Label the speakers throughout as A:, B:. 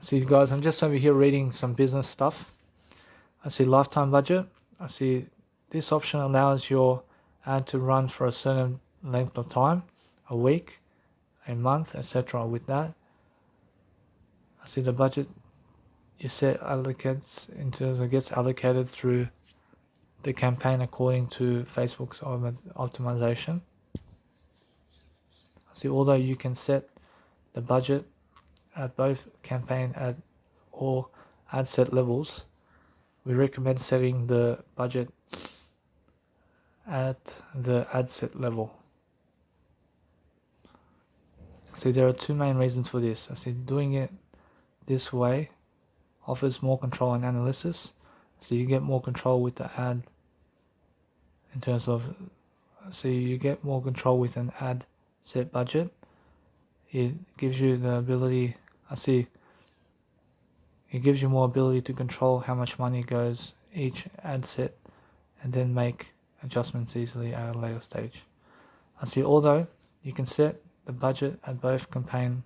A: See guys, I'm just over here reading some business stuff. I see lifetime budget. I see this option allows your ad to run for a certain length of time, a week, a month, etc. With that, I see the budget you set allocates gets allocated through the campaign according to Facebook's optimization. I see although you can set the budget at both campaign or ad set levels, we recommend setting the budget at the ad set level. So there are two main reasons for this. I see doing it this way offers more control and analysis. So you get more control with the ad in terms of, so you get more control with an ad set budget. It gives you the ability, it gives you more ability to control how much money goes each ad set and then make adjustments easily at a later stage. I see although you can set the budget at both campaign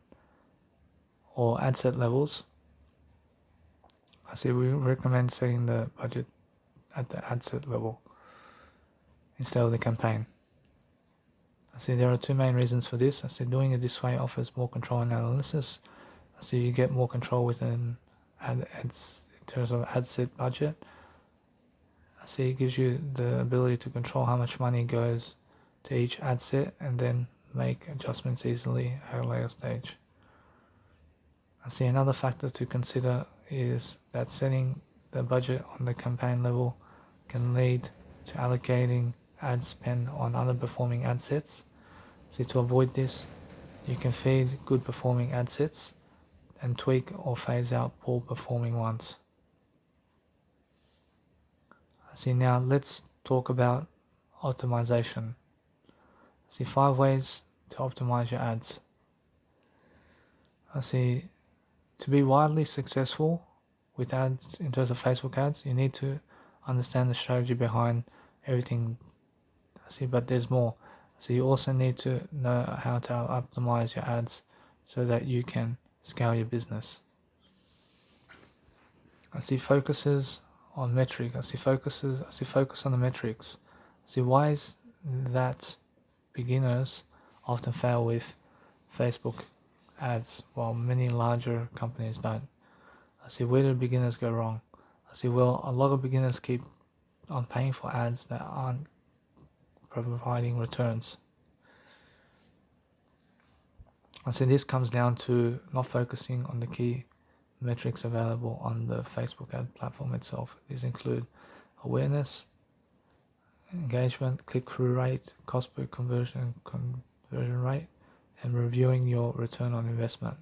A: or ad set levels, I see we recommend setting the budget at the ad set level instead of the campaign. I see there are two main reasons for this. I see doing it this way offers more control and analysis. I see you get more control with an ads in terms of ad set budget. I see it gives you the ability to control how much money goes to each ad set and then make adjustments easily at a later stage. I see another factor to consider is that setting the budget on the campaign level can lead to allocating ad spend on underperforming ad sets. So to avoid this, you can feed good performing ad sets and tweak or phase out poor performing ones. See, now let's talk about optimization. See 5 ways to optimize your ads. I see to be widely successful with ads in terms of Facebook ads, you need to understand the strategy behind everything. I see, but there's more. So you also need to know how to optimize your ads so that you can scale your business. I see focuses on metric. I see focus on the metrics. I see why is that beginners often fail with Facebook ads while many larger companies don't. I see where do beginners go wrong. I see well a lot of beginners keep on paying for ads that aren't providing returns. I see this comes down to not focusing on the key metrics available on the Facebook ad platform itself. These include awareness, engagement, click-through rate, cost per conversion rate, and reviewing your return on investment.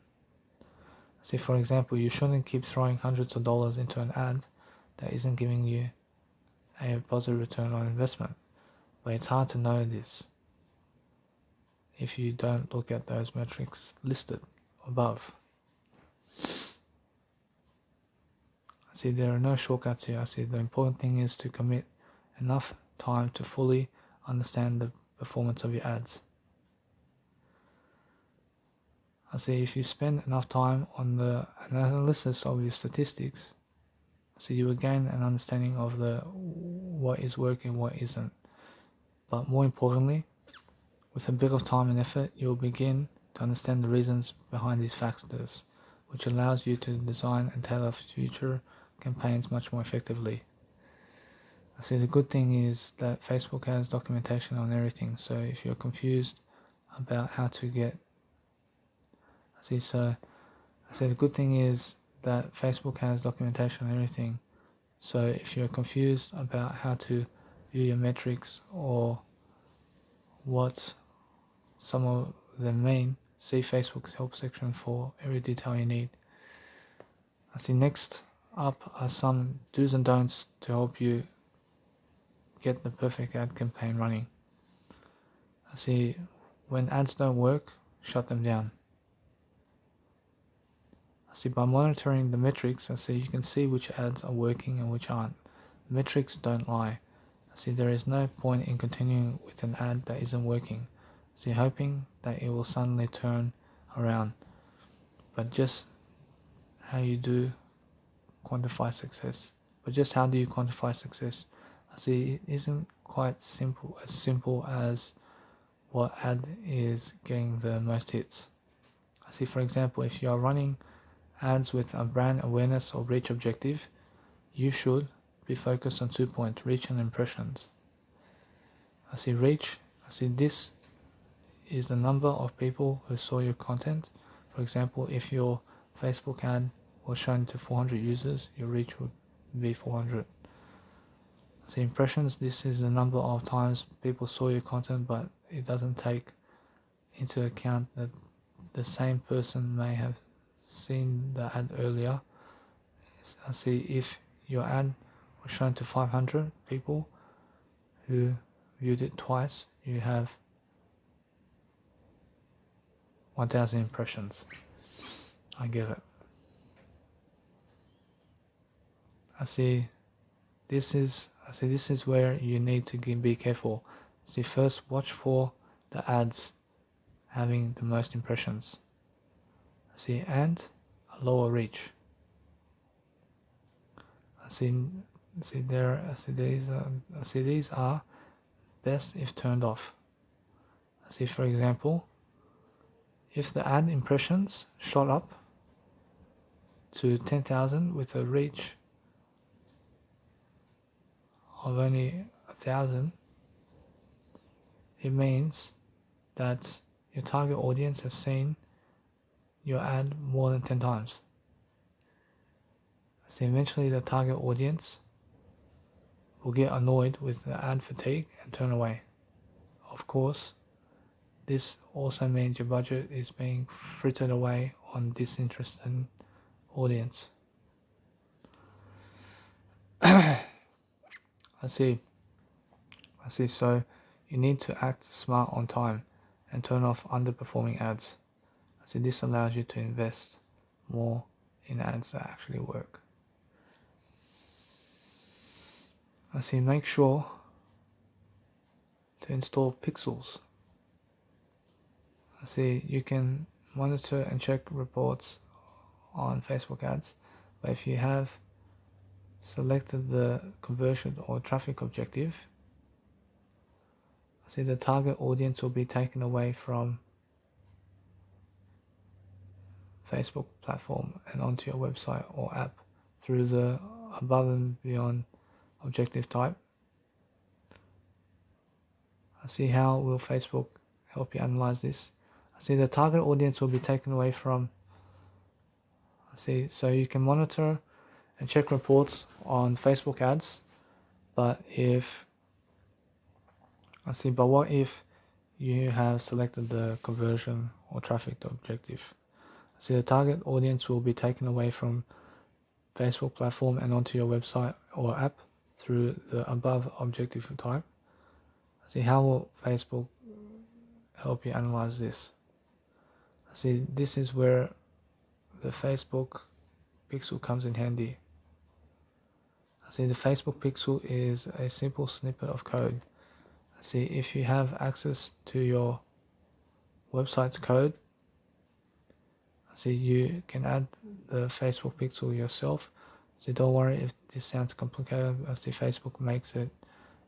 A: See, for example, you shouldn't keep throwing hundreds of dollars into an ad that isn't giving you a positive return on investment. But it's hard to know this if you don't look at those metrics listed above. See, there are no shortcuts here. I see the important thing is to commit enough time to fully understand the performance of your ads. I see if you spend enough time on the analysis of your statistics, so you will gain an understanding of what is working, what isn't. But more importantly, with a bit of time and effort, you will begin to understand the reasons behind these factors, which allows you to design and tailor future campaigns much more effectively. I see the good thing is that Facebook has documentation on everything, so if you're confused about how to get, the good thing is that Facebook has documentation on everything, so if you're confused about how to view your metrics or what some of them mean, see Facebook's help section for every detail you need. I see next up are some do's and don'ts to help you get the perfect ad campaign running. I see when ads don't work, shut them down. I see by monitoring the metrics, I see you can see which ads are working and which aren't. The metrics don't lie. I see there is no point in continuing with an ad that isn't working. I see hoping that it will suddenly turn around, but just how you do quantify success. But just how do you quantify success? I see it isn't quite as simple as what ad is getting the most hits. I see, for example, if you are running ads with a brand awareness or reach objective, you should be focused on 2 points, reach and impressions. I see reach, I see this is the number of people who saw your content. For example, if your Facebook ad was shown to 400 users, your reach would be 400. So impressions, this is the number of times people saw your content, but it doesn't take into account that the same person may have seen the ad earlier. I see if your ad was shown to 500 people who viewed it twice, you have 1000 impressions. I get it. I see this is where you need to be careful. See, first watch for the ads having the most impressions. See, and a lower reach. I see these are best if turned off. I see, for example, if the ad impressions shot up to 10,000 with a reach of only 1,000, it means that your target audience has seen your ad more than 10 times. So eventually the target audience will get annoyed with the ad fatigue and turn away. Of course, this also means your budget is being frittered away on disinterested audience. I see. So you need to act smart on time and turn off underperforming ads. I see this allows you to invest more in ads that actually work. I see make sure to install pixels. I see you can monitor and check reports on Facebook ads, but if you have selected the conversion or traffic objective, I see the target audience will be taken away from Facebook platform and onto your website or app through the above and beyond objective type. I see how will Facebook help you analyze this. I see the target audience will be taken away from. I see, so you can monitor and check reports on Facebook ads, but what if you have selected the conversion or traffic objective? I see the target audience will be taken away from Facebook platform and onto your website or app through the above objective type. I see how will Facebook help you analyze this. I see this is where the Facebook pixel comes in handy. I see the Facebook pixel is a simple snippet of code. I see if you have access to your website's code, I see you can add the Facebook pixel yourself. So don't worry if this sounds complicated. I see Facebook makes it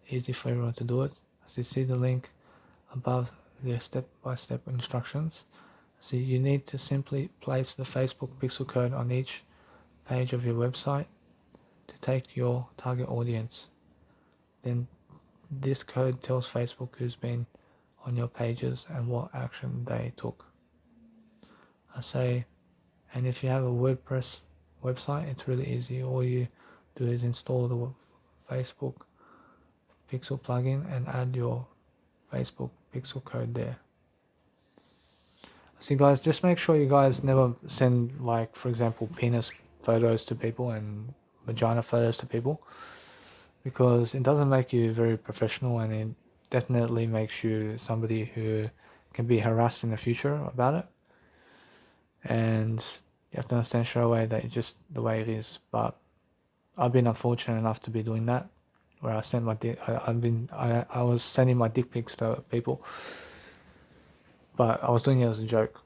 A: easy for everyone to do it. I see the link above the step-by-step instructions. See, you need to simply place the Facebook pixel code on each page of your website to take your target audience. Then this code tells Facebook who's been on your pages and what action they took. I say, and if you have a WordPress website, it's really easy. All you do is install the Facebook pixel plugin and add your Facebook pixel code there. See guys, just make sure you guys never send, like, for example, penis photos to people and vagina photos to people, because it doesn't make you very professional, and it definitely makes you somebody who can be harassed in the future about it. And you have to understand straight away that it's just the way it is. But I've been unfortunate enough to be doing that, where I sent my I was sending my dick pics to people, but I was doing it as a joke.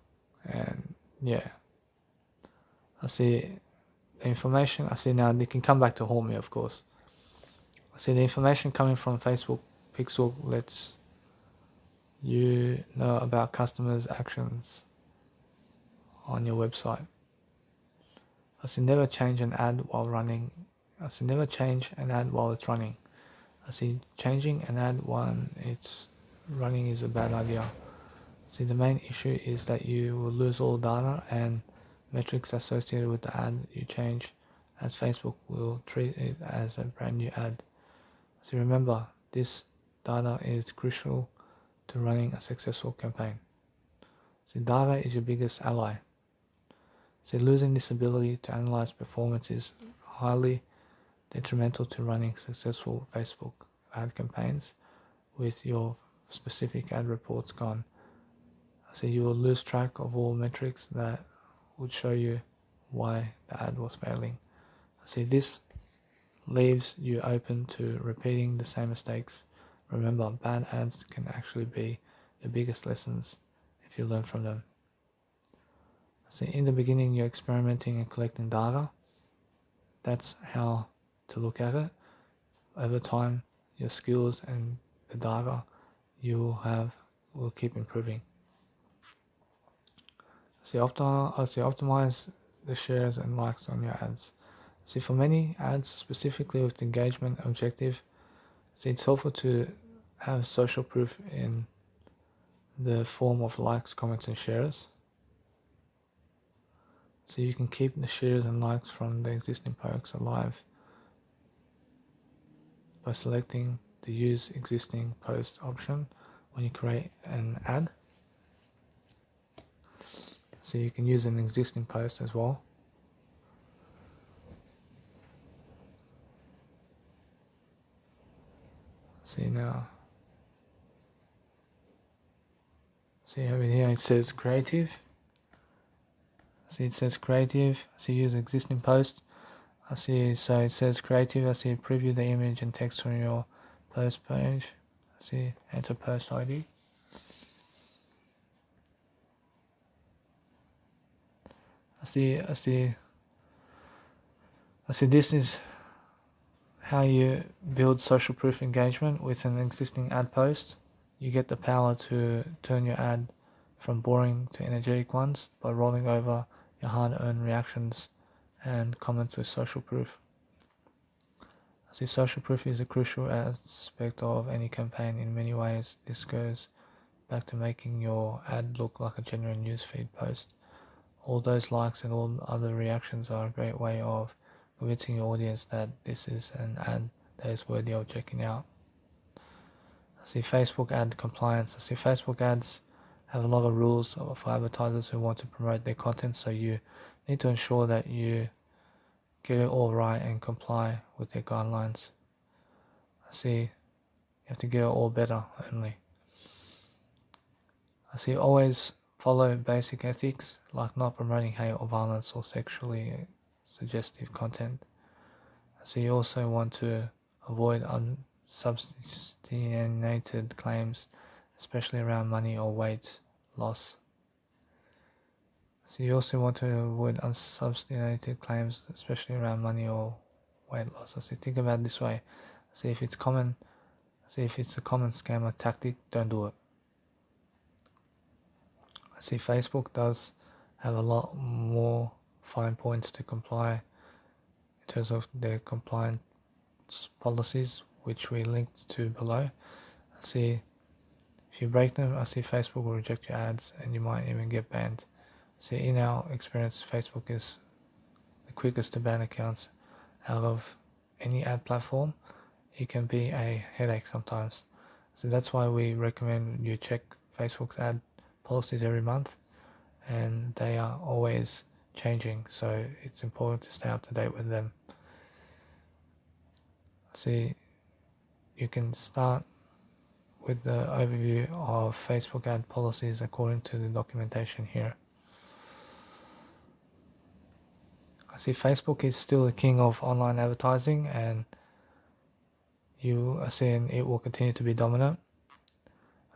A: And yeah, I see the information, I see now they can come back to haunt me, of course. I see the information coming from Facebook Pixel lets you know about customers' actions on your website. I see never change an ad while running. I see never change an ad while it's running. I see changing an ad when it's running is a bad idea. See, the main issue is that you will lose all data and metrics associated with the ad you change, as Facebook will treat it as a brand new ad. So remember, this data is crucial to running a successful campaign. So data is your biggest ally. So losing this ability to analyze performance is highly detrimental to running successful Facebook ad campaigns with your specific ad reports gone. So you will lose track of all metrics that would show you why the ad was failing. See, this leaves you open to repeating the same mistakes. Remember, bad ads can actually be the biggest lessons if you learn from them. See, in the beginning, you're experimenting and collecting data. That's how to look at it. Over time, your skills and the data you have will keep improving. See, optimize the shares and likes on your ads. See, for many ads, specifically with the engagement objective, see, it's helpful to have social proof in the form of likes, comments, and shares. So you can keep the shares and likes from the existing posts alive by selecting the use existing post option when you create an ad. So you can use an existing post as well. See now. See over here it says creative. See it says creative. See use existing post. I see so it says creative. I see preview the image and text from your post page. I see enter post ID. I see this is how you build social proof engagement with an existing ad post. You get the power to turn your ad from boring to energetic ones by rolling over your hard-earned reactions and comments with social proof. I see social proof is a crucial aspect of any campaign in many ways. This goes back to making your ad look like a genuine newsfeed post. All those likes and all other reactions are a great way of convincing your audience that this is an ad that is worthy of checking out. I see Facebook ad compliance. I see Facebook ads have a lot of rules for advertisers who want to promote their content, so you need to ensure that you get it all right and comply with their guidelines. I see you have to get it all better only. I see always follow basic ethics like not promoting hate or violence or sexually suggestive content. So you also want to avoid unsubstantiated claims, especially around money or weight loss. So you also want to avoid unsubstantiated claims, especially around money or weight loss. So think about it this way. If it's a common scam or tactic, don't do it. I see Facebook does have a lot more fine points to comply in terms of their compliance policies, which we linked to below. I see if you break them, I see Facebook will reject your ads and you might even get banned. See, in our experience, Facebook is the quickest to ban accounts out of any ad platform. It can be a headache sometimes. So that's why we recommend you check Facebook's ad policies every month, and they are always changing, so it's important to stay up to date with them. See, you can start with the overview of Facebook ad policies according to the documentation here. I see Facebook is still the king of online advertising, and you are seeing it will continue to be dominant.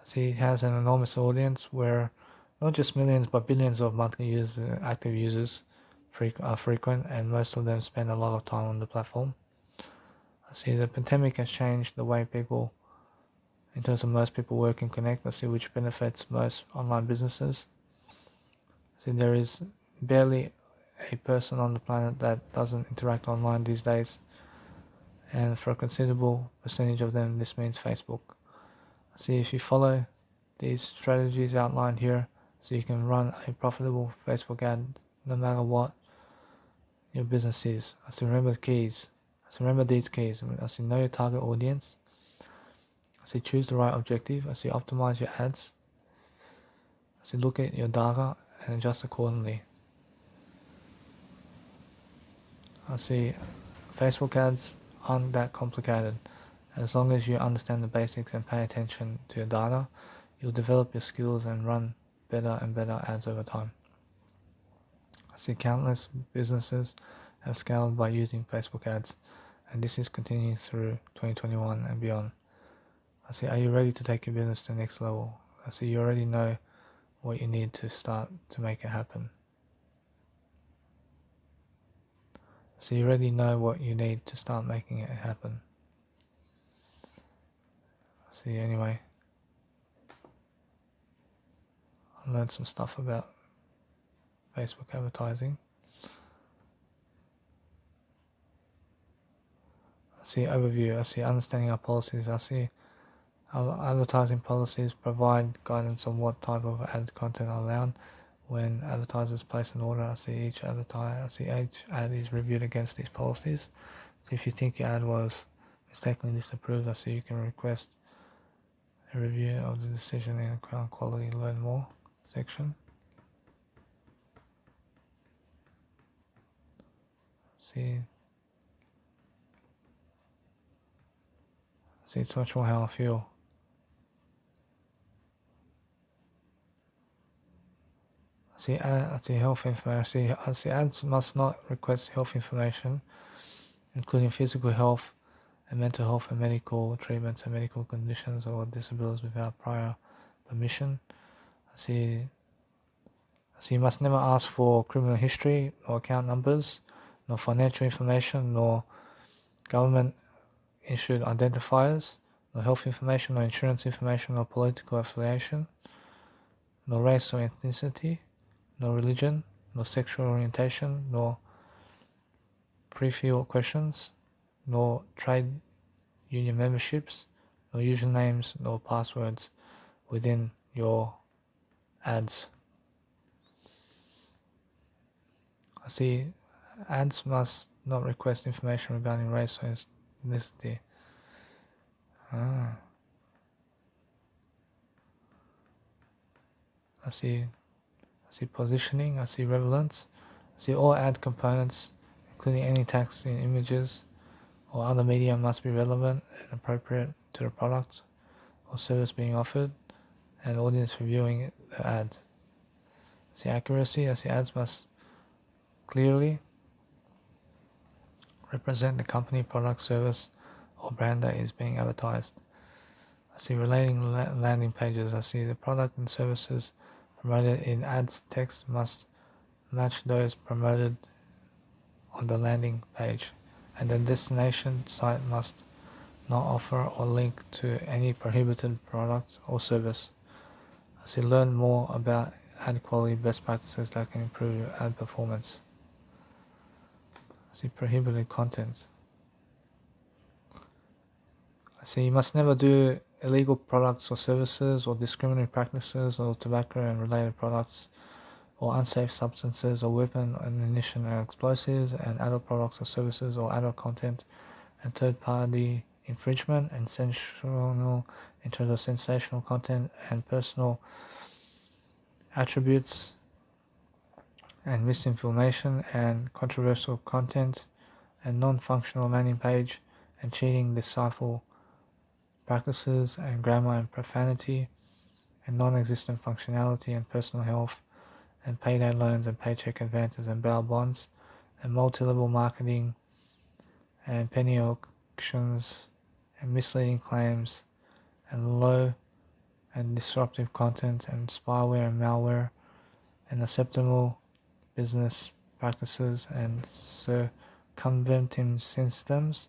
A: I see it has an enormous audience where not just millions but billions of monthly active users are frequent, and most of them spend a lot of time on the platform. I see the pandemic has changed the way people, in terms of most people work and connect. I see which benefits most online businesses. See, there is barely a person on the planet that doesn't interact online these days, and for a considerable percentage of them, this means Facebook. See, if you follow these strategies outlined here, so you can run a profitable Facebook ad no matter what your business is. So remember the keys. So remember these keys. I say know your target audience. I say choose the right objective. I say optimize your ads. I say look at your data and adjust accordingly. I see Facebook ads aren't that complicated. As long as you understand the basics and pay attention to your data, you'll develop your skills and run better and better ads over time. I see countless businesses have scaled by using Facebook ads, and this is continuing through 2021 and beyond. I say, are you ready to take your business to the next level? I say, you already know what you need to start to make it happen. So you already know what you need to start making it happen. See, anyway, I learned some stuff about Facebook advertising. I see overview. I see understanding our policies. I see our advertising policies provide guidance on what type of ad content are allowed. When advertisers place an order, I see each ad is reviewed against these policies. So if you think your ad was mistakenly disapproved, I see you can request a review of the decision in the quality learn more section. See it's much more how I feel. I see health information. I see ads must not request health information, including physical health and mental health and medical treatments and medical conditions or disabilities without prior permission. I see you must never ask for criminal history, nor account numbers, nor financial information, nor government issued identifiers, nor health information, nor insurance information, nor political affiliation, nor race or ethnicity, nor religion, nor sexual orientation, nor pre-fill questions, nor trade union memberships, nor usernames, nor passwords within your ads. I see ads must not request information regarding race or ethnicity. I see positioning, I see relevance, I see all ad components, including any text in images or other media must be relevant and appropriate to the product or service being offered and audience reviewing the ad. I see accuracy, I see ads must clearly represent the company, product, service, or brand that is being advertised. I see relating landing pages. I see the product and services promoted in ads text must match those promoted on the landing page, and the destination site must not offer or link to any prohibited product or service. I see learn more about ad quality best practices that can improve your ad performance. I see prohibited content. I see you must never do illegal products or services or discriminatory practices or tobacco and related products or unsafe substances or weapon, ammunition and explosives and adult products or services or adult content and third-party infringement and sensational in terms of sensational content and personal attributes and misinformation and controversial content and non-functional landing page and cheating, deceitful practices and grammar and profanity and non-existent functionality and personal health and payday loans and paycheck advances and bail bonds and multi-level marketing and penny auctions and misleading claims and low and disruptive content and spyware and malware and acceptable business practices and circumventing systems,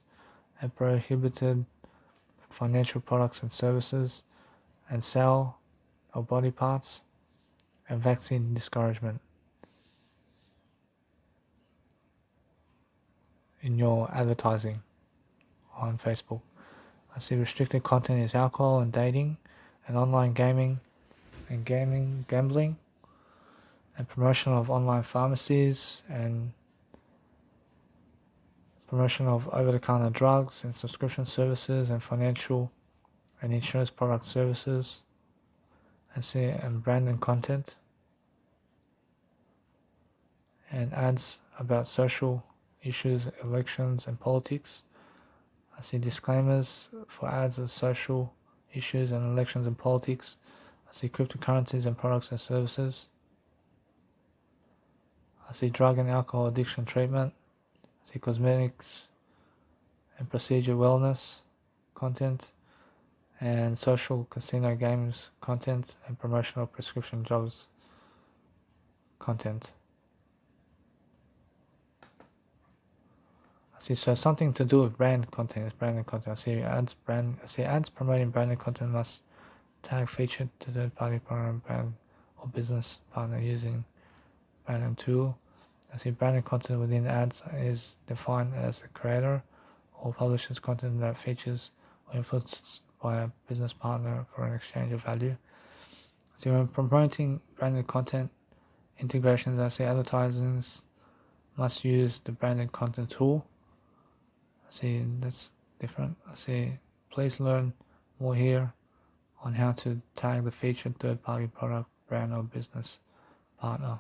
A: and prohibited financial products and services, and sale of body parts, and vaccine discouragement in your advertising on Facebook. I see restricted content is alcohol and dating and online gaming and gambling and promotion of online pharmacies and promotion of over-the-counter drugs and subscription services and financial and insurance product services. I see and brand and content and ads about social issues, elections and politics. I see disclaimers for ads of social issues and elections and politics. I see cryptocurrencies and products and services. I see drug and alcohol addiction treatment. I see cosmetics and procedure wellness content and social casino games content and promotional prescription drugs content. I see, so something to do with brand content is branded content. I see ads promoting branded content must tag featured to third-party program brand or business partner using branding tool. I see branded content within ads is defined as a creator or publishes content that features or influenced by a business partner for an exchange of value. So when promoting branded content integrations, I see advertisers must use the branded content tool. I see that's different. I see please learn more here on how to tag the featured third-party product, brand or business partner.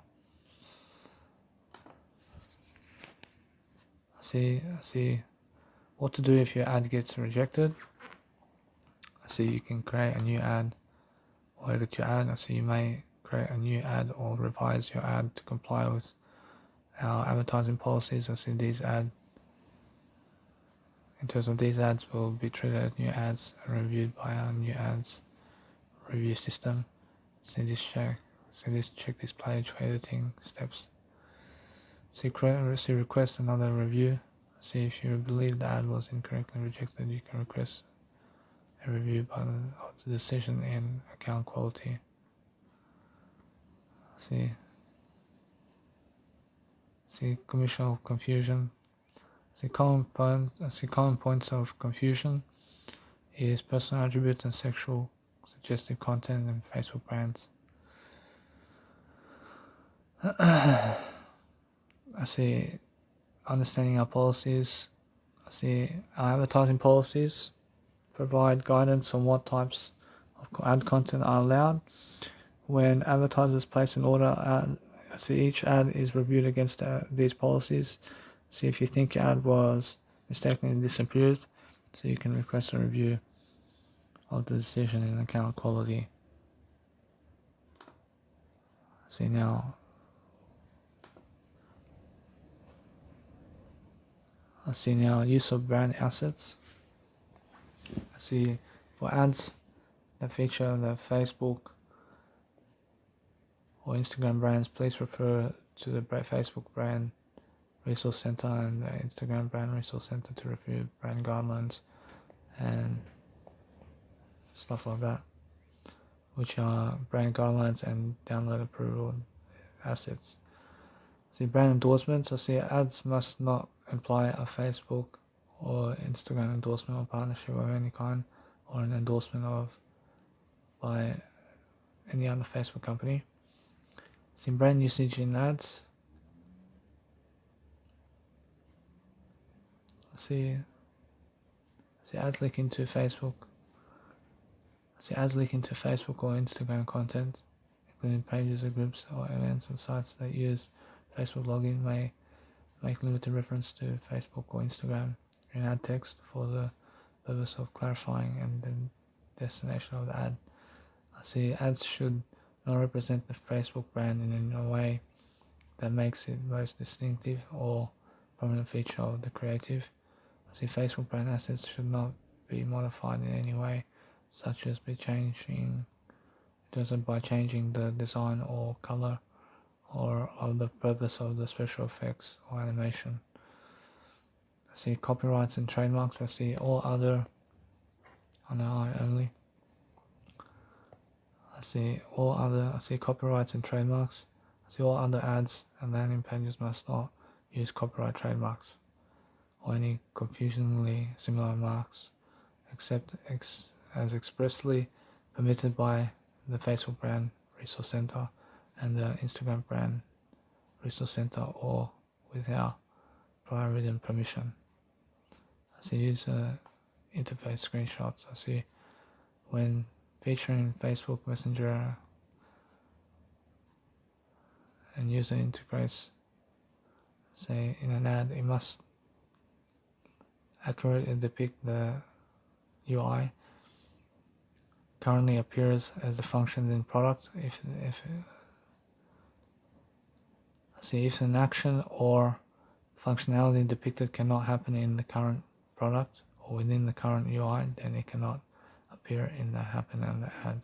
A: I see what to do if your ad gets rejected. I see you can create a new ad or edit your ad. I see you may create a new ad or revise your ad to comply with our advertising policies. I see these ads, in terms of these ads, will be treated as new ads and reviewed by our new ads review system. See this check this page for editing steps. See request another review. See if you believe the ad was incorrectly rejected, you can request a review of the decision in account quality. See commission of confusion. See common points of confusion is personal attributes and sexual suggestive content in Facebook brands. I see understanding our policies. I see our advertising policies provide guidance on what types of ad content are allowed. When advertisers place an order, I see each ad is reviewed against these policies. See if you think your ad was mistakenly disapproved, so you can request a review of the decision in account quality. See now, I see now use of brand assets. I see for ads that feature the Facebook or Instagram brands, please refer to the Facebook brand resource center and the Instagram brand resource center to review brand guidelines and stuff like that, which are brand guidelines and download approval assets. See brand endorsements. I see ads must not imply a Facebook or Instagram endorsement or partnership of any kind, or an endorsement of by any other Facebook company. See brand usage in ads. See ads linking to Facebook. See ads linking to Facebook or Instagram content, including pages or groups or events or sites that use Facebook login may make limited reference to Facebook or Instagram in ad text for the purpose of clarifying and the destination of the ad. I see ads should not represent the Facebook brand in a way that makes it most distinctive or prominent feature of the creative. I see Facebook brand assets should not be modified in any way, such as by changing the design or color or of the purpose of the special effects or animation. I see copyrights and trademarks. I see all other on the eye only. I see copyrights and trademarks. I see all other ads and landing pages must not use copyright trademarks or any confusingly similar marks, except as expressly permitted by the Facebook brand Resource Center and the Instagram brand Resource Center, or without prior written permission. I see user interface screenshots. I see when featuring Facebook Messenger and user integrates, say in an ad, it must accurately depict the UI currently appears as the functions in product. If an action or functionality depicted cannot happen in the current product or within the current UI, then it cannot appear in the happen and the ad.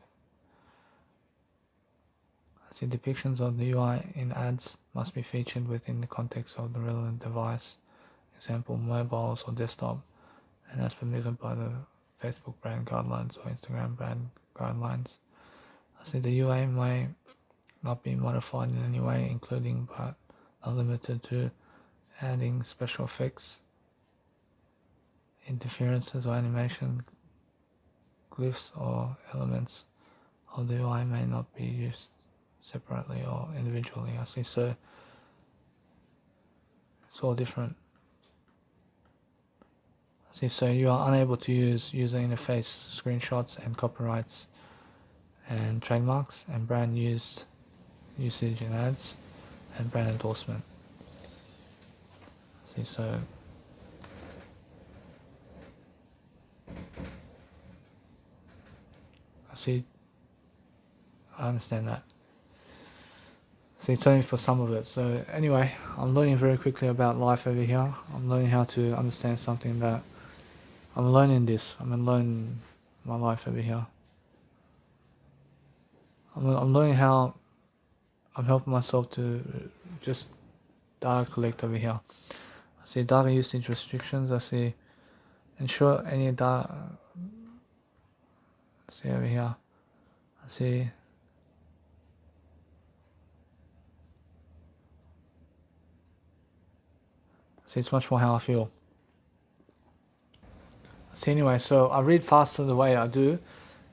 A: I see depictions of the UI in ads must be featured within the context of the relevant device, example mobiles or desktop, and as permitted by the Facebook brand guidelines or Instagram brand guidelines. I see the UI may not be modified in any way, including but not limited to adding special effects, interferences or animation, glyphs or elements of the UI may not be used separately or individually. I see, so it's all different. I see, so you are unable to use user interface screenshots and copyrights and trademarks and brand usage in ads and brand endorsement. See, so I understand that. See, it's only for some of it. So anyway, I'm learning very quickly about life over here. I'm learning how to understand something that I'm learning this. I'm learning my life over here. I'm learning how I'm helping myself to just data collect over here. I see data usage restrictions. I see ensure any data. See over here. I see. See, it's much more how I feel. See, anyway, so I read faster the way I do,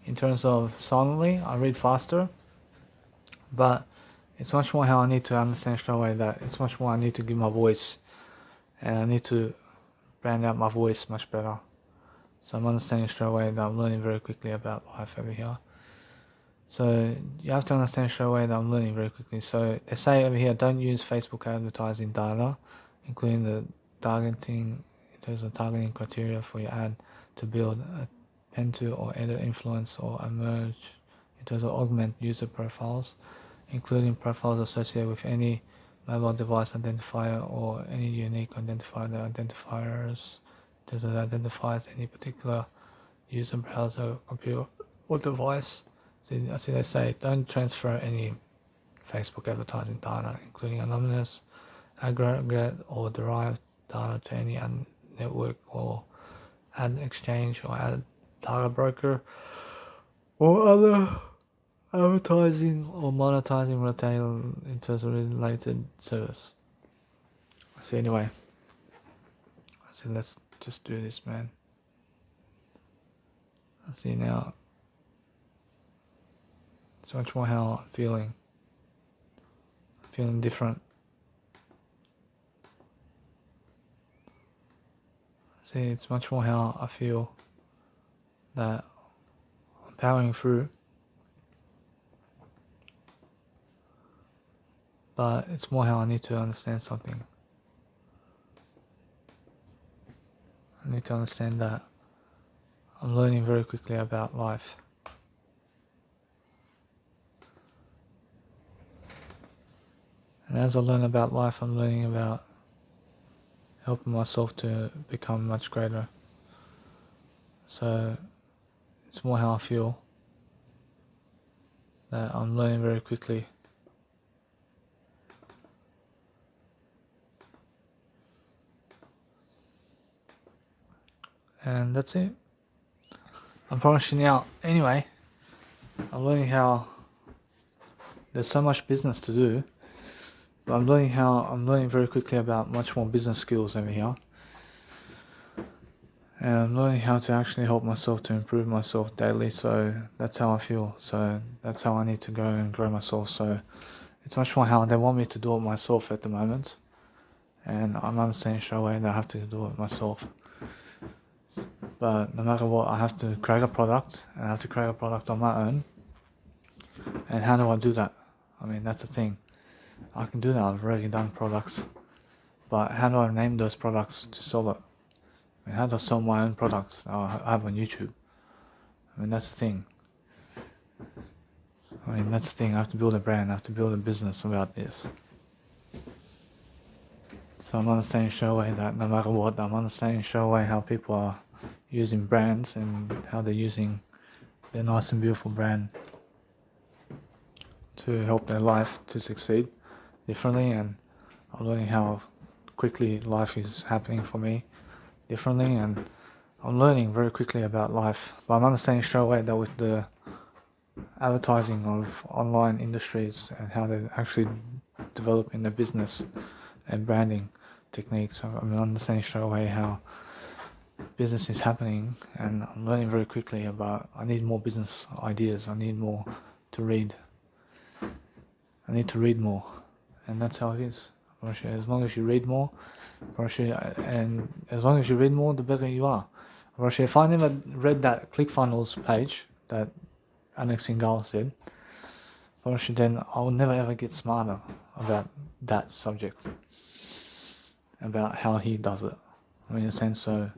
A: in terms of silently. I read faster, but it's much more how I need to understand straight away that it's much more I need to give my voice, and I need to brand out my voice much better. So I'm understanding straight away that I'm learning very quickly about life over here. So you have to understand straight away that I'm learning very quickly. So they say over here, don't use Facebook advertising data, including the targeting, in terms of targeting criteria for your ad, to build, append to, or edit, influence, or emerge, in terms of augment user profiles, including profiles associated with any mobile device identifier or any unique identifier that identifiers, in terms of that identifies any particular user, browser, computer, or device. I see they say don't transfer any Facebook advertising data, including anonymous, aggregate, or derived data to any network or ad exchange or ad data broker or other advertising or monetizing retail in terms of related service. I see, anyway. I see, let's just do this, man. I see now. It's much more how I'm feeling. I'm feeling different. See, it's much more how I feel that I'm powering through, but it's more how I need to understand something. I need to understand that I'm learning very quickly about life. And as I learn about life, I'm learning about helping myself to become much greater. So it's more how I feel that I'm learning very quickly And that's it. I'm branching out anyway. I'm learning how there's so much business to do, but I'm learning very quickly about much more business skills over here. And I'm learning how to actually help myself to improve myself daily, so that's how I feel. So that's how I need to go and grow myself. So it's much more how they want me to do it myself at the moment. And I'm understanding straight away that I have to do it myself. But no matter what, I have to create a product, and I have to create a product on my own. And how do I do that? I mean, that's the thing. I can do that, I've already done products. But how do I name those products to sell it? I mean, how do I sell my own products I have on YouTube? I mean, that's the thing. I have to build a brand, I have to build a business about this. So I'm understanding straight away that no matter what, I'm understanding straight away how people are using brands and how they're using their nice and beautiful brand to help their life to succeed differently. And I'm learning how quickly life is happening for me differently, and I'm learning very quickly about life. But I'm understanding straight away that with the advertising of online industries and how they're actually developing their business and branding techniques, I'm understanding straight away how business is happening, and I'm learning very quickly about I need more business ideas, I need more to read. I need to read more, and that's how it is. As long as you read more, and as long as you read more, the better you are. If I never read that ClickFunnels page that Alex Singal said, then I will never ever get smarter about that subject, about how he does it. I mean, in a sense, so,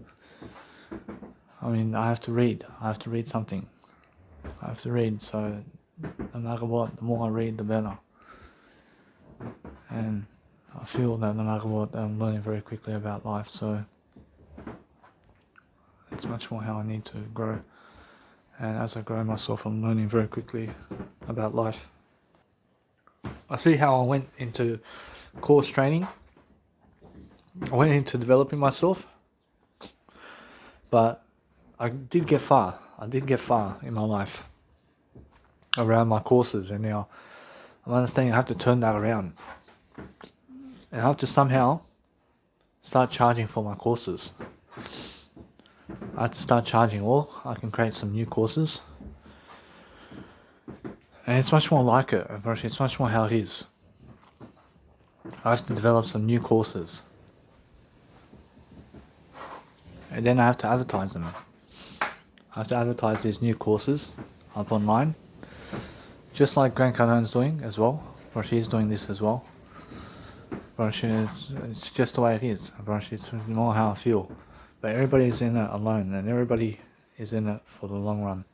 A: I mean, I have to read something. I have to read, so no matter what, the more I read, the better. And I feel that no matter what, I'm learning very quickly about life, so it's much more how I need to grow. And as I grow myself, I'm learning very quickly about life. I see how I went into course training. I went into developing myself, but I did get far. In my life around my courses, and now I'm understanding I have to turn that around. And I have to somehow start charging for my courses. I have to start charging, or I can create some new courses. And it's much more like it. It's much more how it is. I have to develop some new courses. And then I have to advertise them. I have to advertise these new courses up online. Just like Grant Cardone's doing as well. Or she's doing this as well. It's just the way it is. It's more how I feel. But everybody's in it alone, and everybody is in it for the long run.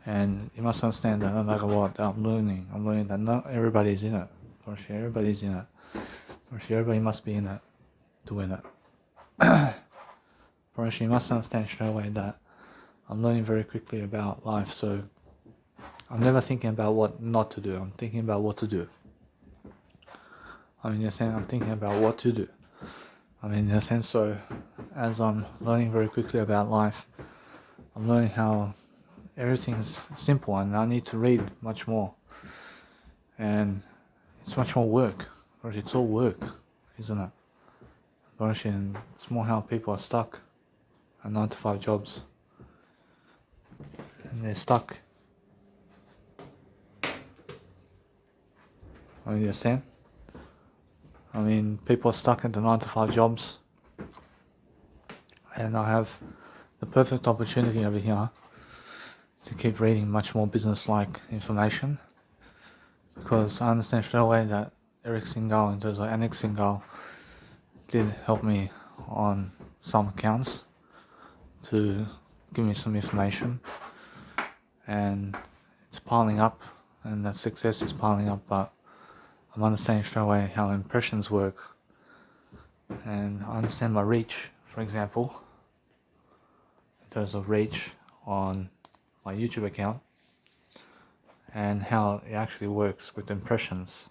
A: And you must understand that no matter what, I'm learning that not everybody's in it. Everybody's in it. Everybody must be in it, doing it. You must understand straight away that I'm learning very quickly about life, so I'm never thinking about what not to do, I'm thinking about what to do. I mean, in a sense, I'm thinking about what to do. I mean, in a sense, so as I'm learning very quickly about life, I'm learning how everything's simple, and I need to read much more. And it's much more work. It's all work, isn't it? And it's more how people are stuck at 9-to-5 jobs. And they're stuck. I mean, you understand? I mean, people are stuck at the 9-to-5 jobs. And I have the perfect opportunity over here to keep reading much more business-like information, because I understand straight away that Eric Singal, in terms of Alex Singal, did help me on some accounts to give me some information, and it's piling up, and that success is piling up, but I'm understanding straight away how impressions work, and I understand my reach, for example, in terms of reach on my YouTube account, and how it actually works with impressions.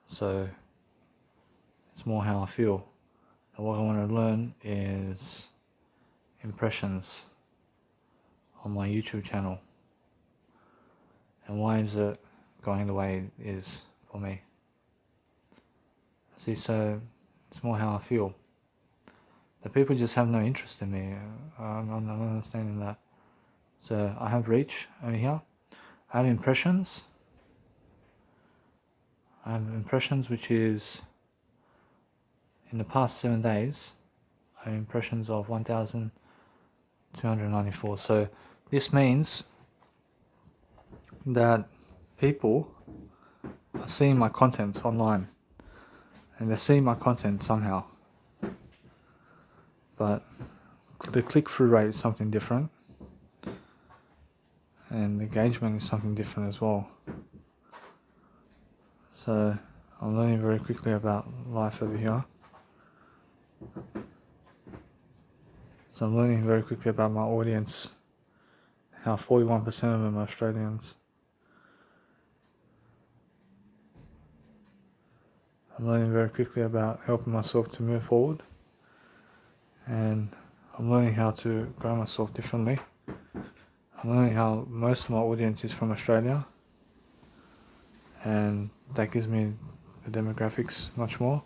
A: So it's more how I feel. And what I want to learn is impressions on my YouTube channel. And why is it going the way it is for me? See, so it's more how I feel. The people just have no interest in me. I'm not understanding that. So I have reach over here. I have impressions. I have impressions, which is in the past 7 days, I have impressions of 1,294. So this means that people are seeing my content online, and they're seeing my content somehow. But the click-through rate is something different, and engagement is something different as well. So I'm learning very quickly about life over here. So I'm learning very quickly about my audience, how 41% of them are Australians. I'm learning very quickly about helping myself to move forward, and I'm learning how to grow myself differently. I'm learning how most of my audience is from Australia, and that gives me the demographics much more.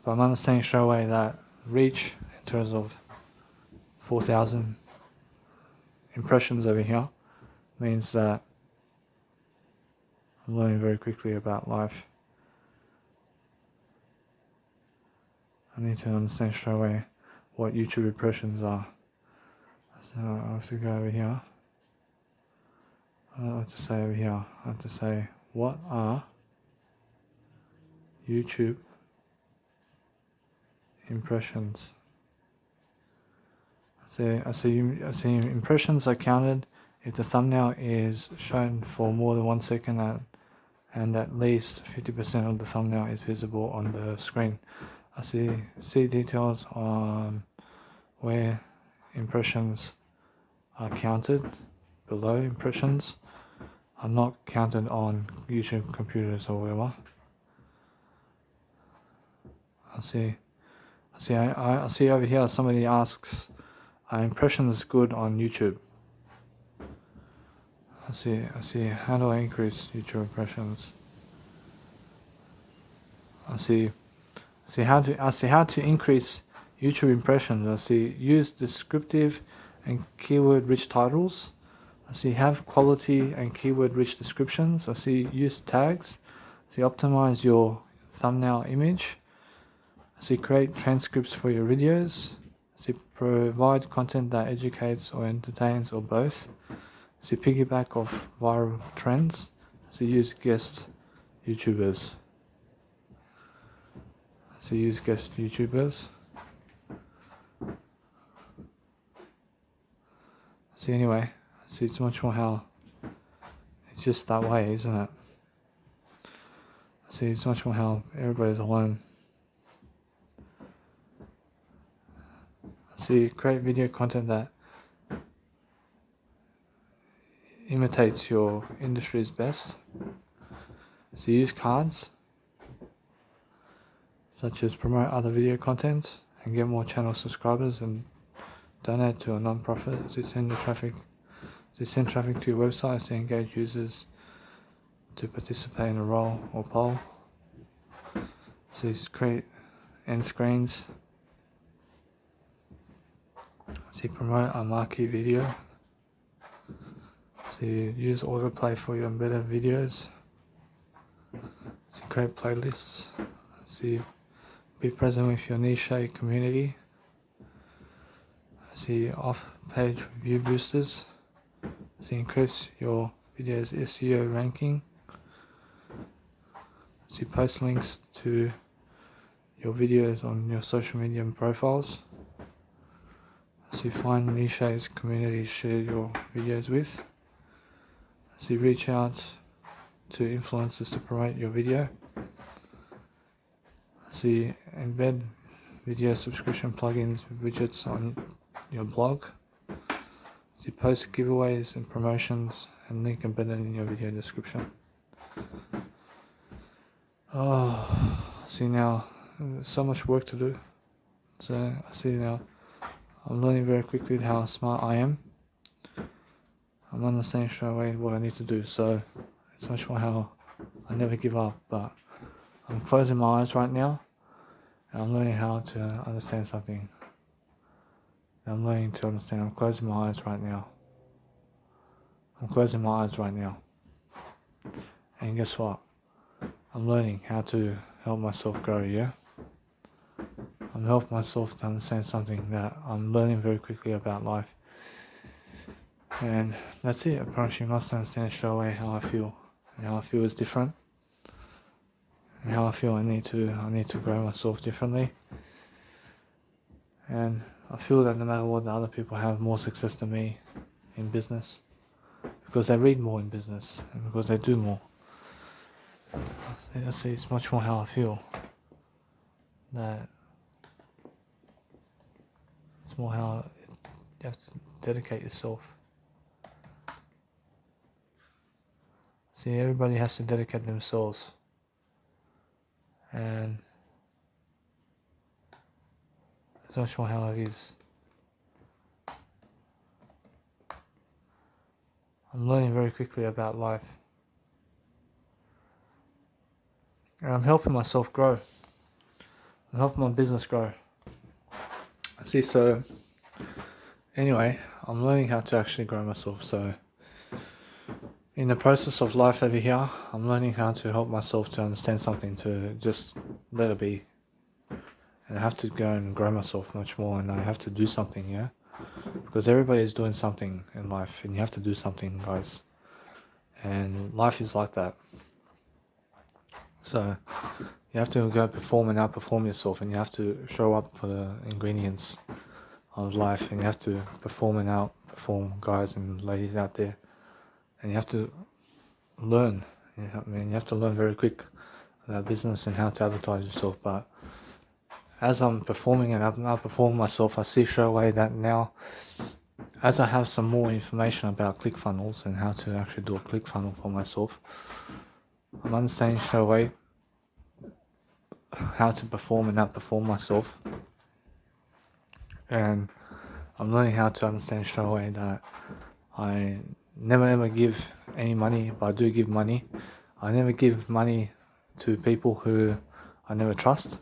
A: But I'm understanding straight away that reach in terms of 4,000 impressions over here means that I'm learning very quickly about life. I need to understand straight away what YouTube impressions are. So I have to go over here. I don't know what to say over here. I have to say, what are YouTube impressions? I see impressions are counted if the thumbnail is shown for more than 1 second and at least 50% of the thumbnail is visible on the screen. I see details on where impressions are counted below impressions. I'm not counted on YouTube computers or whatever. I see over here somebody asks, are impressions good on YouTube? I see how do I increase YouTube impressions? I see how to increase YouTube impressions. I see use descriptive and keyword rich titles. I see have quality and keyword rich descriptions. I see use tags. I see optimize your thumbnail image. I see create transcripts for your videos. I see provide content that educates or entertains or both. I see piggyback off viral trends. I see use guest YouTubers. I see use guest YouTubers. See, anyway, see, it's much more how it's just that way, isn't it? See, it's much more how everybody's alone. See, create video content that imitates your industry's best. So use cards, such as promote other video content and get more channel subscribers and donate to a non-profit. So send traffic to your websites to engage users to participate in a role or poll. So create end screens. So promote a marquee video. So use autoplay for your embedded videos. So create playlists. So be present with your niche community. See off-page view boosters. See increase your video's SEO ranking. See post links to your videos on your social media profiles. See find niche community to share your videos with. See reach out to influencers to promote your video. See embed video subscription plugins widgets on your blog. See post giveaways and promotions and link embedded in your video description. Oh, see now, there's so much work to do. So I see now I'm learning very quickly how smart I am. I'm understanding straight away what I need to do. So it's much more how I never give up. But I'm closing my eyes right now, and I'm learning how to understand something. I'm learning to understand. I'm closing my eyes right now. I'm closing my eyes right now. And guess what? I'm learning how to help myself grow, yeah? I'm helping myself to understand something that I'm learning very quickly about life. And that's it. I promise you must understand straight away how I feel. And how I feel is different. And how I feel I need to grow myself differently. And I feel that no matter what, the other people have more success than me in business. Because they read more in business and because they do more. I see it's much more how I feel. That it's more how you have to dedicate yourself. See, everybody has to dedicate themselves. And it's much more how it is. I'm learning very quickly about life. And I'm helping myself grow. I'm helping my business grow. See, so anyway, I'm learning how to actually grow myself. So in the process of life over here, I'm learning how to help myself to understand something, to just let it be. And I have to go and grow myself much more, and I have to do something, yeah? Because everybody is doing something in life, and you have to do something, guys. And life is like that. So you have to go perform and outperform yourself, and you have to show up for the ingredients of life, and you have to perform and outperform guys and ladies out there. And you have to learn. You have to learn very quick about business and how to advertise yourself. But as I'm performing and I'm outperforming myself, I see straight away that now, as I have some more information about ClickFunnels and how to actually do a ClickFunnel for myself, I'm understanding straight away how to perform and outperform myself. And I'm learning how to understand straight away that I never ever give any money, but I do give money. I never give money to people who I never trust,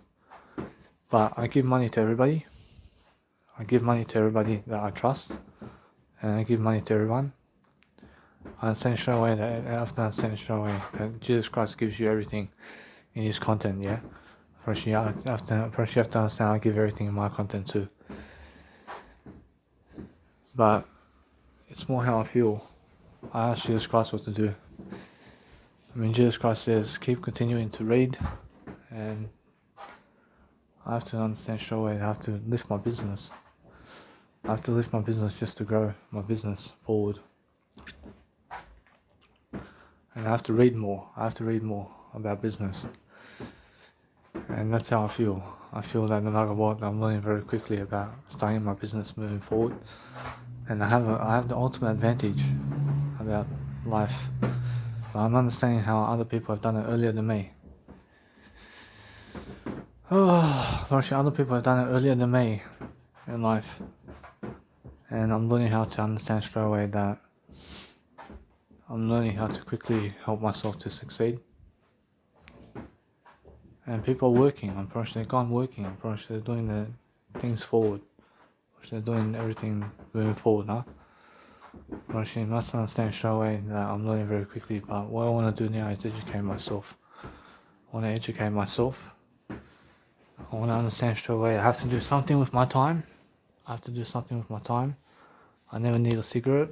A: but I give money to everybody. I give money to everybody that I trust, and I give money to everyone. I understand straight away that after I understand straight away that Jesus Christ gives you everything in His content, yeah? First you have to understand I give everything in my content too. But it's more how I feel. I ask Jesus Christ what to do. I mean, Jesus Christ says, keep continuing to read, and I have to understand straight away I have to lift my business. I have to lift my business just to grow my business forward. And I have to read more. I have to read more about business. And that's how I feel. I feel that no matter what, I'm learning very quickly about starting my business moving forward. And I have the ultimate advantage about life. But I'm understanding how other people have done it earlier than me. Actually, other people have done it earlier than me in life. And I'm learning how to understand straight away that I'm learning how to quickly help myself to succeed. And people are working. I'm pretty sure they've gone working. I'm pretty sure they're doing the things forward. They're doing everything moving forward now. But you must understand straight away that I'm learning very quickly. But what I want to do now is educate myself. I want to educate myself. I want to understand straight away. I have to do something with my time. I have to do something with my time. I never need a cigarette.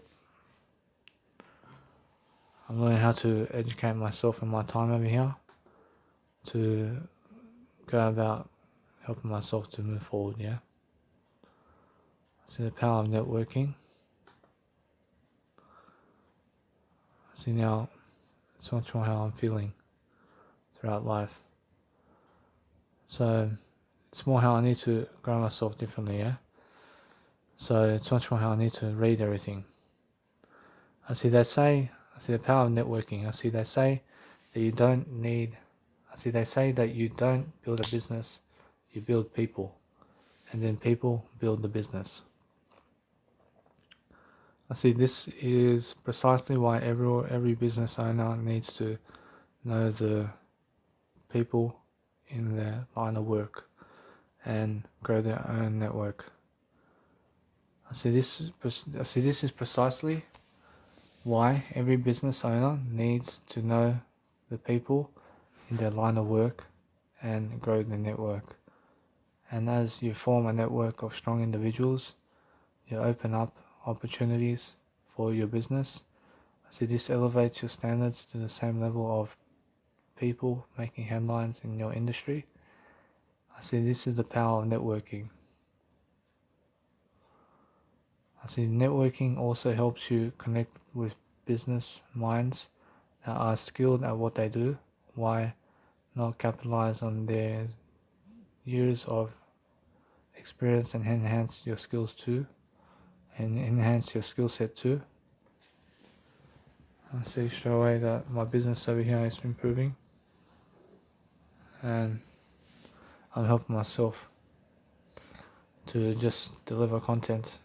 A: I'm learning how to educate myself in my time over here to go about helping myself to move forward, yeah? See the power of networking. See now, it's much more how I'm feeling throughout life. So, it's more how I need to grow myself differently, yeah? So, it's much more how I need to read everything. I see the power of networking. I see they say that you don't build a business, you build people. and then people build the business. I see this is precisely why every business owner needs to know the people in their line of work and grow their own network. I see this is precisely why every business owner needs to know the people in their line of work and grow their network. And as you form a network of strong individuals, you open up opportunities for your business. I see this elevates your standards to the same level of people making headlines in your industry. I see this is the power of networking. I see networking also helps you connect with business minds that are skilled at what they do. Why not capitalize on their years of experience and enhance your skills too, and enhance your skill set too? I see straight away that my business over here is improving, and I'm helping myself to just deliver content.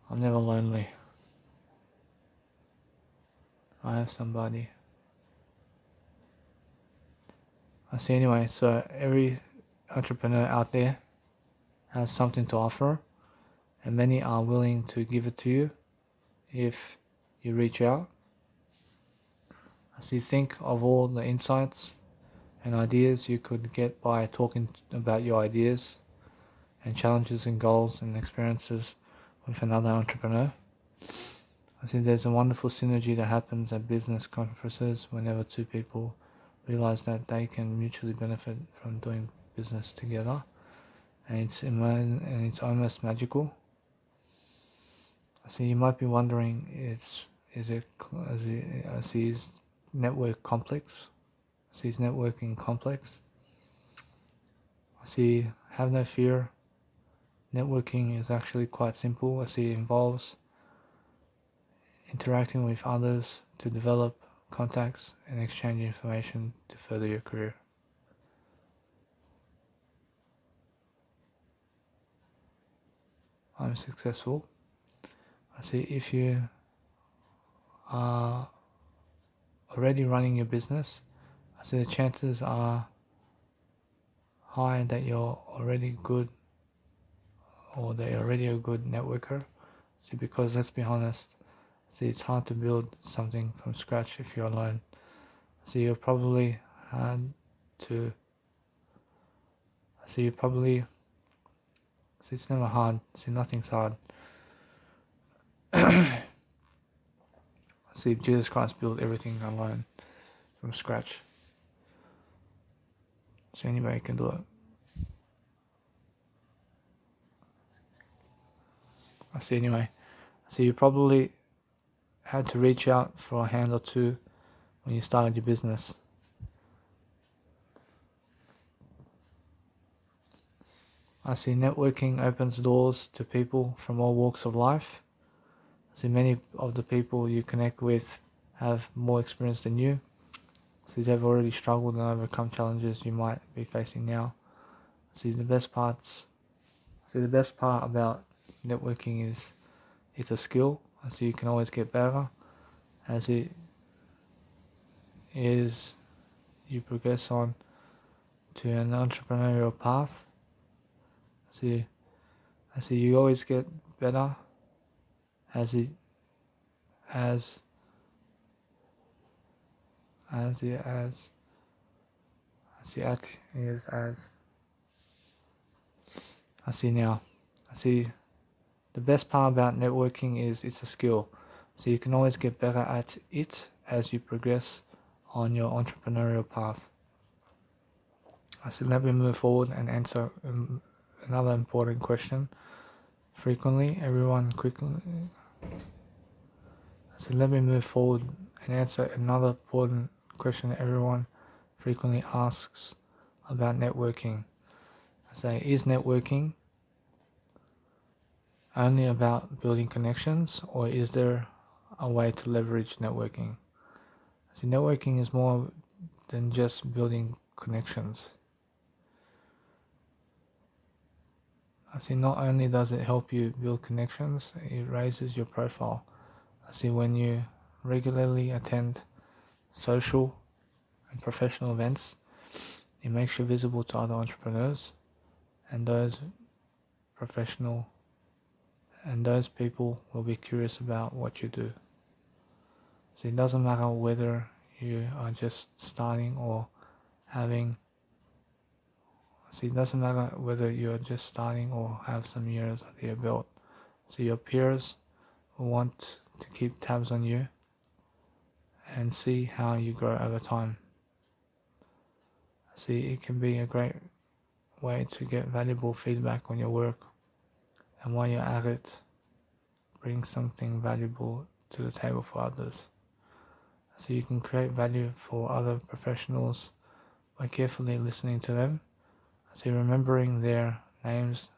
A: I'm never lonely. I have somebody. I see anyway, so every entrepreneur out there has something to offer, and many are willing to give it to you if you reach out. I see, think of all the insights and ideas you could get by talking about your ideas and challenges and goals and experiences with another entrepreneur. I see there's a wonderful synergy that happens at business conferences whenever two people realize that they can mutually benefit from doing business together, and it's almost magical. I see you might be wondering, is network complex? I see is networking complex? I see, have no fear. Networking is actually quite simple. I see it involves interacting with others to develop contacts and exchange information to further your career. I'm successful. I see, if you are already running your business, I see the chances are high that you're already good, or that you're already a good networker. See, because let's be honest, see, it's hard to build something from scratch if you're alone. So you're probably had to. So you probably. So it's never hard. See, nothing's hard. See, Jesus Christ built everything alone from scratch. So anybody can do it. I see anyway. So you probably had to reach out for a hand or two when you started your business. I see networking opens doors to people from all walks of life. I see many of the people you connect with have more experience than you. So they've already struggled and overcome challenges you might be facing now. See, the best part about networking is it's a skill. So you can always get better as it is you progress on to an entrepreneurial path. See, I see you always get better as it as as it as I see at is as I see now. I see the best part about networking is it's a skill. So you can always get better at it as you progress on your entrepreneurial path. I said, let me move forward and answer another important question. Frequently, everyone quickly. I said, let me move forward and answer another important question everyone frequently asks about networking. I say, is networking only about building connections, or is there a way to leverage networking? See, networking is more than just building connections. I see not only does it help you build connections, it raises your profile. I see when you regularly attend social and professional events, it makes you visible to other entrepreneurs and those professional and those people will be curious about what you do. So it doesn't matter whether you are just starting or having it doesn't matter whether you're just starting or have some years under your belt. So your peers will want to keep tabs on you and see how you grow over time. See, it can be a great way to get valuable feedback on your work, and while you're at it, bring something valuable to the table for others. So you can create value for other professionals by carefully listening to them, so remembering their names,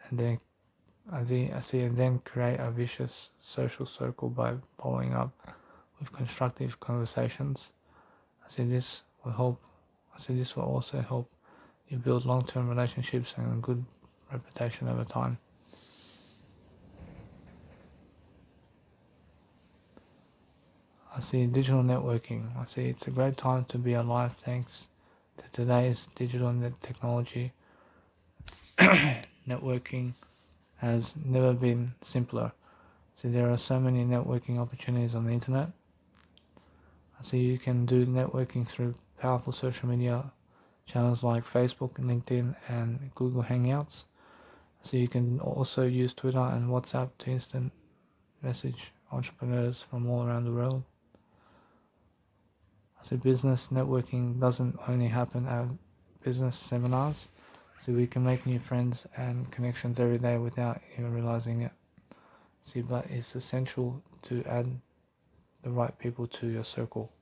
A: and then and then create a vicious social circle by following up with constructive conversations. This will also help you build long-term relationships and a good reputation over time. I see digital networking. I see it's a great time to be alive thanks to today's digital technology. Networking has never been simpler. So there are so many networking opportunities on the internet. So you can do networking through powerful social media channels like Facebook, LinkedIn, and Google Hangouts. So you can also use Twitter and WhatsApp to instant message entrepreneurs from all around the world. So business networking doesn't only happen at business seminars. So we can make new friends and connections every day without even realizing it. See, but it's essential to add the right people to your circle.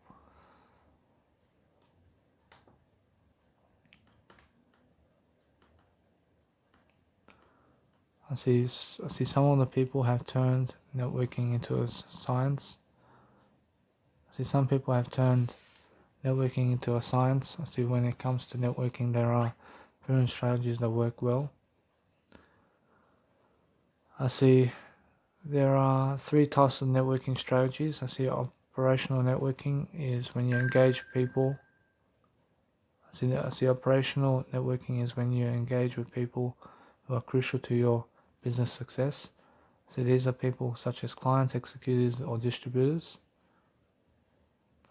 A: I see some of the people have turned networking into a science. I see some people have turned networking into a science. I see when it comes to networking, there are proven strategies that work well. I see there are 3 types of networking strategies. I see operational networking is when you engage people. I see operational networking is when you engage with people who are crucial to your business success. So these are people such as clients, executives, or distributors.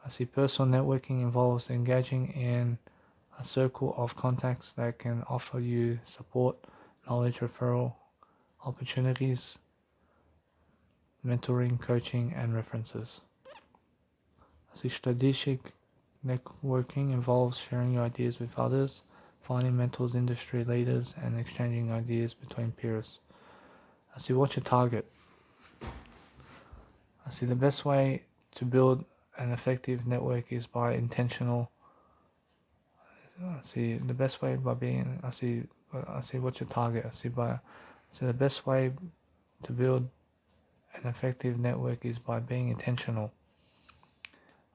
A: I see personal networking involves engaging in a circle of contacts that can offer you support, knowledge, referral opportunities, mentoring, coaching, and references. I see strategic networking involves sharing your ideas with others, finding mentors, industry leaders, and exchanging ideas between peers. I see what's your target. I see the best way to build an effective network is by intentional. I see the best way by being. I see what's your target. I see the best way to build an effective network is by being intentional.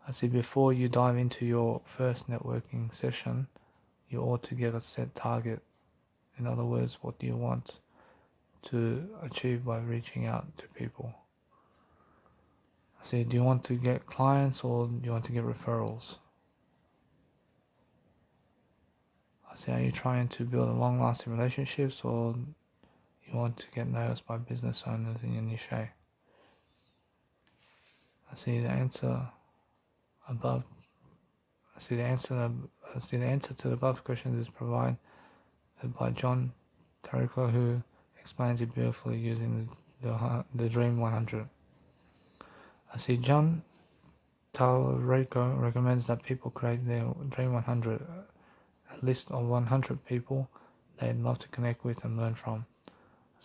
A: I see before you dive into your first networking session, you ought to get a set target. In other words, what do you want to achieve by reaching out to people? Do you want to get clients or do you want to get referrals? Are you trying to build a long-lasting relationships or you want to get noticed by business owners in your niche? The answer above. The answer to the above questions is provided by John Tarico, who explains it beautifully using the Dream 100. John Tarico recommends that people create their Dream 100, a list of 100 people they'd love to connect with and learn from.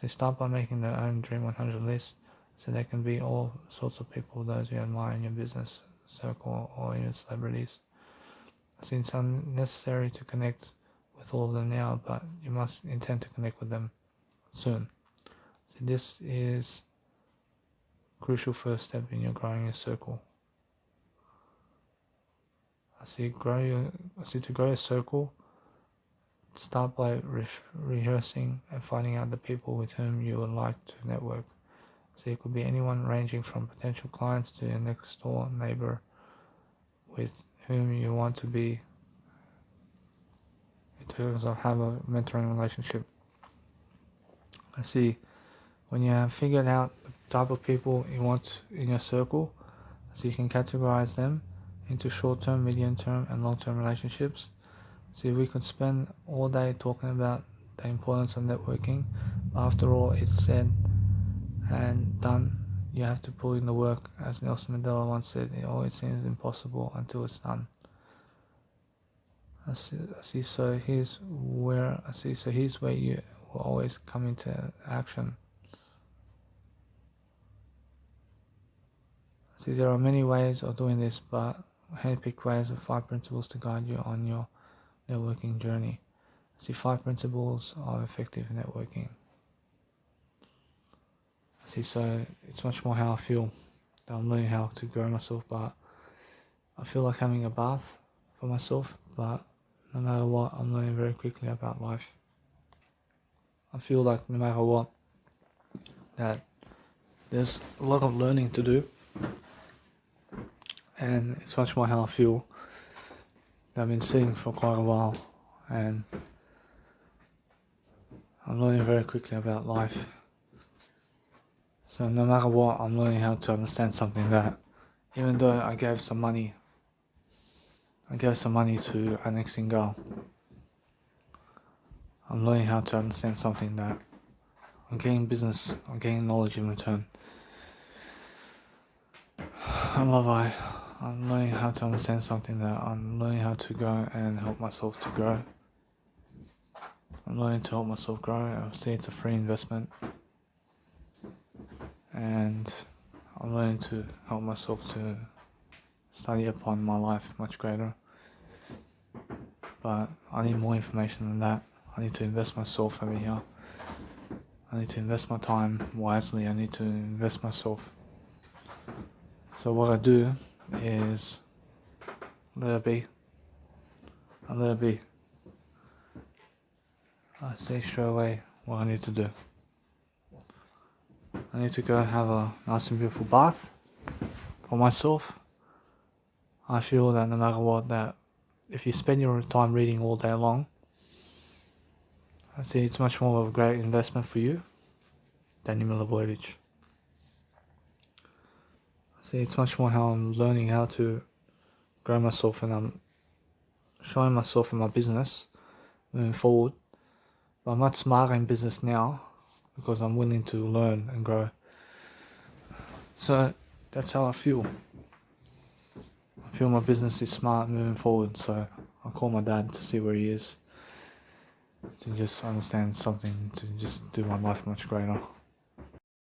A: Start by making their own Dream 100 list, so they can be all sorts of people, those you admire in your business circle or even celebrities. It's unnecessary to connect with all of them now, but you must intend to connect with them soon. This is a crucial first step in your growing your circle. To grow your circle, start by rehearsing and finding out the people with whom you would like to network. So it could be anyone ranging from potential clients to your next door neighbor with whom you want to be in terms of have a mentoring relationship. I see when you have figured out the type of people you want in your circle, so you can categorize them into short-term, medium-term, and long-term relationships. See, we could spend all day talking about the importance of networking, but after all it's said and done, you have to put in the work. As Nelson Mandela once said, it always seems impossible until it's done. So here's where you will always come into action. See, there are many ways of doing this, but handpicked ways of 5 principles to guide you on your networking journey. See, 5 principles of effective networking. See, so it's much more how I feel that I'm learning how to grow myself, but I feel like having a bath for myself, but no matter what, I'm learning very quickly about life. I feel like no matter what, that there's a lot of learning to do, and it's much more how I feel that I've been seeing for quite a while, and I'm learning very quickly about life. So no matter what, I'm learning how to understand something that, even though I gave some money to an ex girl, I'm learning how to understand something that I'm getting knowledge in return. I'm learning how to understand something that I'm learning how to grow and help myself to grow. I'm learning to help myself grow. I see it's a free investment, and I'm learning to help myself to study upon my life much greater. But I need more information than that. I need to invest myself over here. I need to invest my time wisely. I need to invest myself. So what I do is let it be. I let it be. I say straight away what I need to do. I need to go have a nice and beautiful bath for myself. I feel that no matter what, that if you spend your time reading all day long, I see it's much more of a great investment for you than your voyage. See, it's much more how I'm learning how to grow myself, and I'm showing myself in my business moving forward. But I'm much smarter in business now because I'm willing to learn and grow. So that's how I feel. I feel my business is smart moving forward, so I'll call my dad to see where he is, to just understand something, to just do my life much greater.